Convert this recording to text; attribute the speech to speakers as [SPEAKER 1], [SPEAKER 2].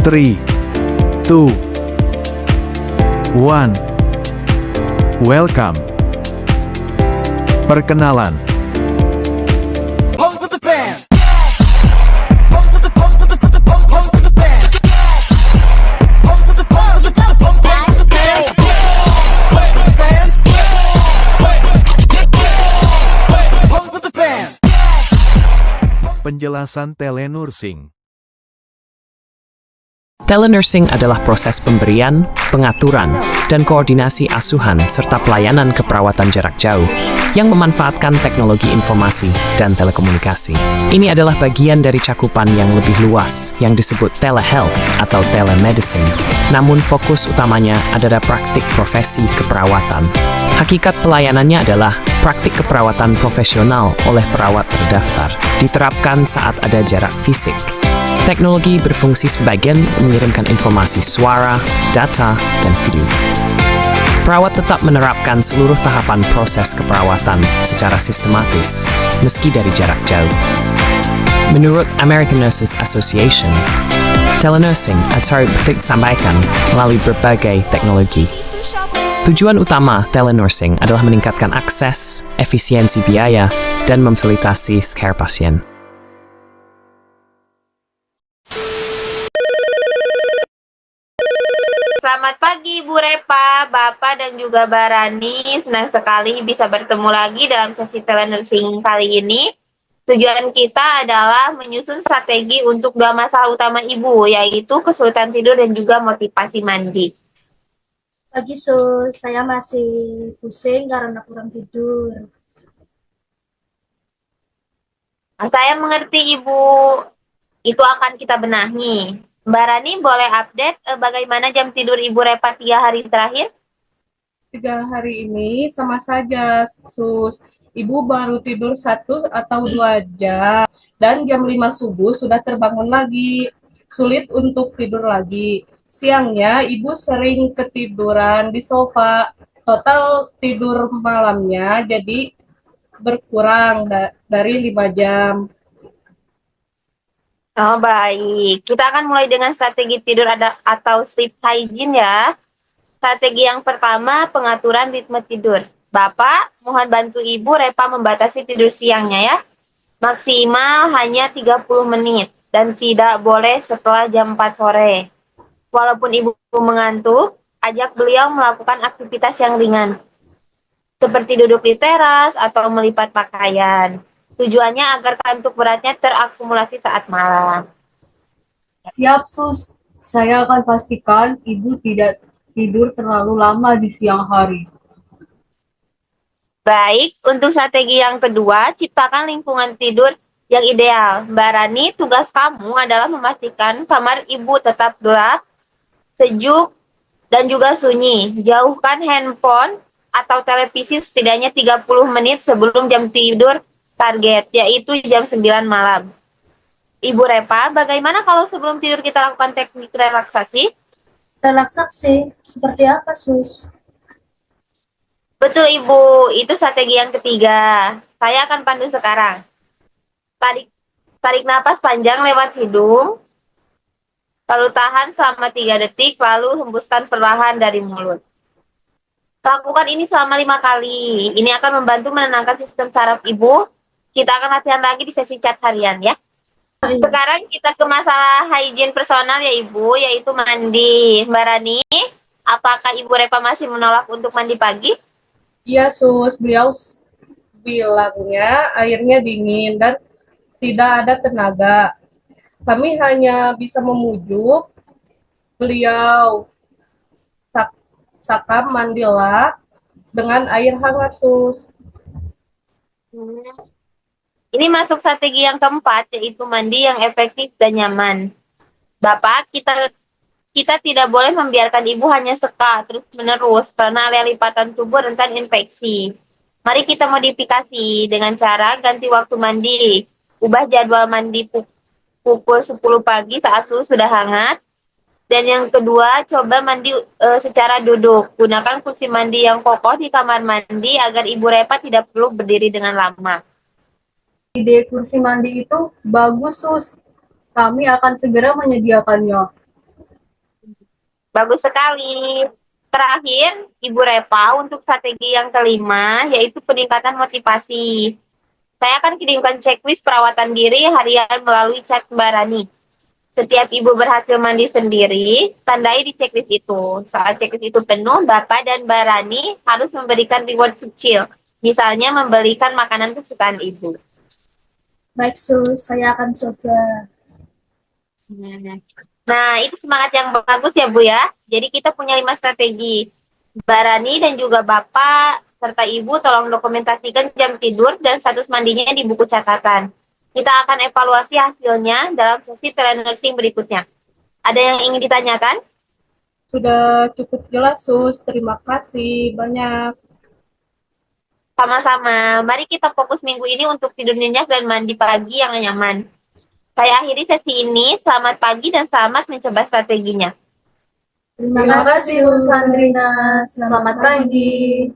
[SPEAKER 1] 3, 2, 1. Welcome. Perkenalan.
[SPEAKER 2] Pose with the bands. Pose with the pose with the pose with the pose pose with the bands. Pose with the pose with the pose pose pose with the bands. Pose with the bands. Pose with the bands.
[SPEAKER 1] Penjelasan telenursing.
[SPEAKER 3] Telenursing adalah proses pemberian, pengaturan, dan koordinasi asuhan serta pelayanan keperawatan jarak jauh yang memanfaatkan teknologi informasi dan telekomunikasi. Ini adalah bagian dari cakupan yang lebih luas yang disebut telehealth atau telemedicine. Namun fokus utamanya adalah praktik profesi keperawatan. Hakikat pelayanannya adalah praktik keperawatan profesional oleh perawat terdaftar, diterapkan saat ada jarak fisik. Teknologi berfungsi sebagai mengirimkan informasi suara, data, dan video. Perawat tetap menerapkan seluruh tahapan proses keperawatan secara sistematis, meski dari jarak jauh. Menurut American Nurses Association, telenursing atau disampaikan melalui berbagai teknologi. Tujuan utama telenursing adalah meningkatkan akses, efisiensi biaya, dan memfasilitasi care pasien.
[SPEAKER 4] Selamat pagi Bu Repa, Bapak dan juga Barani. Senang sekali bisa bertemu lagi dalam sesi telenursing kali ini. Tujuan kita adalah menyusun strategi untuk dua masalah utama Ibu, yaitu kesulitan tidur dan juga motivasi mandi.
[SPEAKER 5] Pagi Sus, saya masih pusing karena kurang tidur.
[SPEAKER 4] Saya mengerti Ibu, itu akan kita benahi. Mbak Rani boleh update bagaimana jam tidur Ibu Repa 3 hari terakhir?
[SPEAKER 6] 3 hari ini sama saja, Sus. Ibu baru tidur 1 atau 2 jam, dan jam 5 subuh sudah terbangun lagi. Sulit untuk tidur lagi. Siangnya, Ibu sering ketiduran di sofa. Total tidur malamnya jadi berkurang dari 5 jam.
[SPEAKER 4] Oh baik, kita akan mulai dengan strategi tidur atau sleep hygiene ya. Strategi yang pertama, pengaturan ritme tidur. Bapak, mohon bantu Ibu Repa membatasi tidur siangnya ya. Maksimal hanya 30 menit dan tidak boleh setelah jam 4 sore. Walaupun Ibu mengantuk, ajak beliau melakukan aktivitas yang ringan, seperti duduk di teras atau melipat pakaian. Tujuannya agar kantuk beratnya terakumulasi saat malam.
[SPEAKER 6] Siap, Sus. Saya akan pastikan Ibu tidak tidur terlalu lama di siang hari.
[SPEAKER 4] Baik, untuk strategi yang kedua, ciptakan lingkungan tidur yang ideal. Mbak Rani, tugas kamu adalah memastikan kamar Ibu tetap gelap, sejuk, dan juga sunyi. Jauhkan handphone atau televisi setidaknya 30 menit sebelum jam tidur target, yaitu jam 9 malam. Ibu Repa, bagaimana kalau sebelum tidur kita lakukan teknik relaksasi?
[SPEAKER 5] Relaksasi, seperti apa Sus?
[SPEAKER 4] Betul Ibu, itu strategi yang ketiga. Saya akan pandu sekarang. Tarik napas panjang lewat hidung, lalu tahan selama 3 detik, lalu hembuskan perlahan dari mulut. Lakukan ini selama 5 kali. Ini akan membantu menenangkan sistem saraf Ibu. Kita akan latihan lagi di sesi chat harian ya. Sekarang kita ke masalah hygiene personal ya Ibu, yaitu mandi. Mbak Rani, apakah Ibu Repa masih menolak untuk mandi pagi?
[SPEAKER 6] Iya, Sus. Beliau bilangnya airnya dingin dan tidak ada tenaga. Kami hanya bisa memujuk beliau. Sakam mandilah dengan air hangat, Sus.
[SPEAKER 4] Ini masuk strategi yang keempat, yaitu mandi yang efektif dan nyaman. Bapak, kita tidak boleh membiarkan Ibu hanya seka terus-menerus karena area lipatan tubuh rentan infeksi. Mari kita modifikasi dengan cara ganti waktu mandi. Ubah jadwal mandi pukul 10 pagi saat suhu sudah hangat. Dan yang kedua, coba mandi secara duduk. Gunakan kursi mandi yang kokoh di kamar mandi agar Ibu Repa tidak perlu berdiri dengan lama.
[SPEAKER 6] Ide kursi mandi itu bagus, Sus. Kami akan segera menyediakannya.
[SPEAKER 4] Bagus sekali. Terakhir, Ibu Reva untuk strategi yang kelima, yaitu peningkatan motivasi. Saya akan kirimkan checklist perawatan diri harian melalui chat Mbak Rani. Setiap ibu berhasil mandi sendiri, tandai di checklist itu. Saat checklist itu penuh, Bapak dan Mbak Rani harus memberikan reward kecil. Misalnya membelikan makanan kesukaan ibu.
[SPEAKER 5] Baik, Sus. Saya akan coba.
[SPEAKER 4] Nah, itu semangat yang bagus ya, Bu ya. Jadi kita punya 5 strategi. Mbak Rani dan juga Bapak serta Ibu tolong dokumentasikan jam tidur dan status mandinya di buku catatan. Kita akan evaluasi hasilnya dalam sesi telenursing berikutnya. Ada yang ingin ditanyakan?
[SPEAKER 6] Sudah cukup jelas, Sus. Terima kasih banyak.
[SPEAKER 4] Sama-sama. Mari kita fokus minggu ini untuk tidur nyenyak dan mandi pagi yang nyaman. Saya akhiri sesi ini. Selamat pagi dan selamat mencoba strateginya.
[SPEAKER 5] Terima kasih, Sus Andrina. Selamat pagi.